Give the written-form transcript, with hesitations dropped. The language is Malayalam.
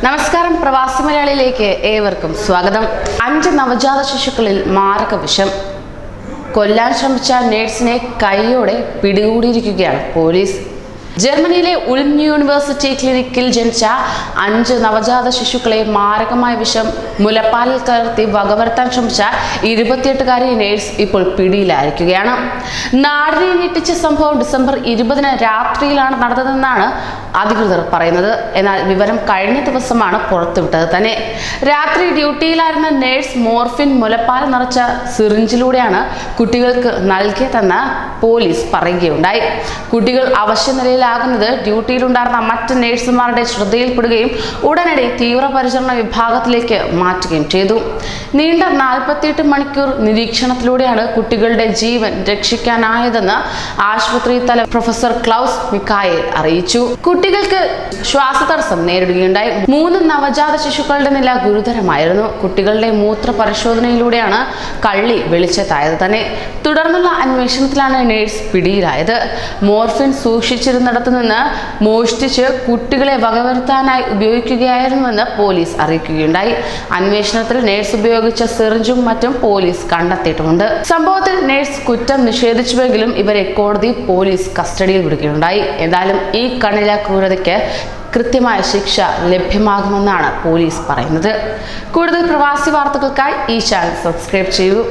നമസ്കാരം, പ്രവാസി മലയാളിയിലേക്ക് ഏവർക്കും സ്വാഗതം. 5 നവജാത ശിശുക്കളിൽ മാരക വിഷം. കൊല്ലാൻ ശ്രമിച്ച നേഴ്സിനെ കൈയോടെ പിടികൂടിയിരിക്കുകയാണ് പോലീസ്. ജർമ്മനിയിലെ ഉൾം യൂണിവേഴ്സിറ്റി ക്ലിനിക്കിൽ ജനിച്ച 5 നവജാത ശിശുക്കളെ മാരകമായ വിഷം മുലപ്പാലിൽ കലർത്തി വകവരുത്താൻ ശ്രമിച്ച 28-കാരി നേഴ്സ് ഇപ്പോൾ പിടിയിലായിരിക്കുകയാണ്. നാടിനെ ഞെട്ടിച്ച സംഭവം ഡിസംബർ 20-ന് രാത്രിയിലാണ് നടന്നതെന്നാണ് അധികൃതർ പറയുന്നത്. എന്നാൽ വിവരം കഴിഞ്ഞ ദിവസമാണ് പുറത്തുവിട്ടത് തന്നെ. രാത്രി ഡ്യൂട്ടിയിലായിരുന്ന നേഴ്സ് മോർഫിൻ മുലപ്പാൽ നിറച്ച സിറിഞ്ചിലൂടെയാണ് കുട്ടികൾക്ക് നൽകിയതെന്ന് പോലീസ് പറയുകയുണ്ടായി. കുട്ടികൾ അവശ്യനിലയിലാകുന്നത് ഡ്യൂട്ടിയിലുണ്ടായിരുന്ന മറ്റ് നേഴ്സുമാരുടെ ശ്രദ്ധയിൽപ്പെടുകയും ഉടനടി തീവ്രപരിചരണ വിഭാഗത്തിലേക്ക് മാറ്റുകയും ചെയ്തു. നീണ്ട 48 മണിക്കൂർ നിരീക്ഷണത്തിലൂടെയാണ് കുട്ടികളുടെ ജീവൻ രക്ഷിക്കാനായതെന്ന് ആശുപത്രി തല പ്രൊഫസർ ക്ലൗസ് മിക്കായേൽ അറിയിച്ചു. കുട്ടികൾക്ക് ശ്വാസതടസ്സം നേരിടുകയുണ്ടായി. 3 നവജാത ശിശുക്കളുടെ നില ഗുരുതരമായിരുന്നു. കുട്ടികളുടെ മൂത്ര പരിശോധനയിലൂടെയാണ് കള്ളി വെളിച്ചത്തായത് തന്നെ. തുടർന്നുള്ള അന്വേഷണത്തിലാണ് നേഴ്സ് പിടിയിലായത്. മോർഫിൻ സൂക്ഷിച്ചിരുന്നിടത്തു നിന്ന് മോഷ്ടിച്ച് കുട്ടികളെ വകവരുത്താനായി ഉപയോഗിക്കുകയായിരുന്നുവെന്ന് പോലീസ് അറിയിക്കുകയുണ്ടായി. അന്വേഷണത്തിൽ നേഴ്സ് ഉപയോഗിച്ച സിറിഞ്ചും മറ്റും പോലീസ് കണ്ടെത്തിയിട്ടുമുണ്ട്. സംഭവത്തിൽ നേഴ്സ് കുറ്റം നിഷേധിച്ചുവെങ്കിലും ഇവരെ കോടതി പോലീസ് കസ്റ്റഡിയിൽ വിടുകയുണ്ടായി. എന്നാലും ഈ കണ്ണില ക്രൂരതയ്ക്ക് കൃത്യമായ ശിക്ഷ ലഭ്യമാകുമെന്നാണ് പോലീസ് പറയുന്നത്. കൂടുതൽ പ്രവാസി വാർത്തകൾക്കായി ഈ ചാനൽ സബ്സ്ക്രൈബ് ചെയ്യൂ.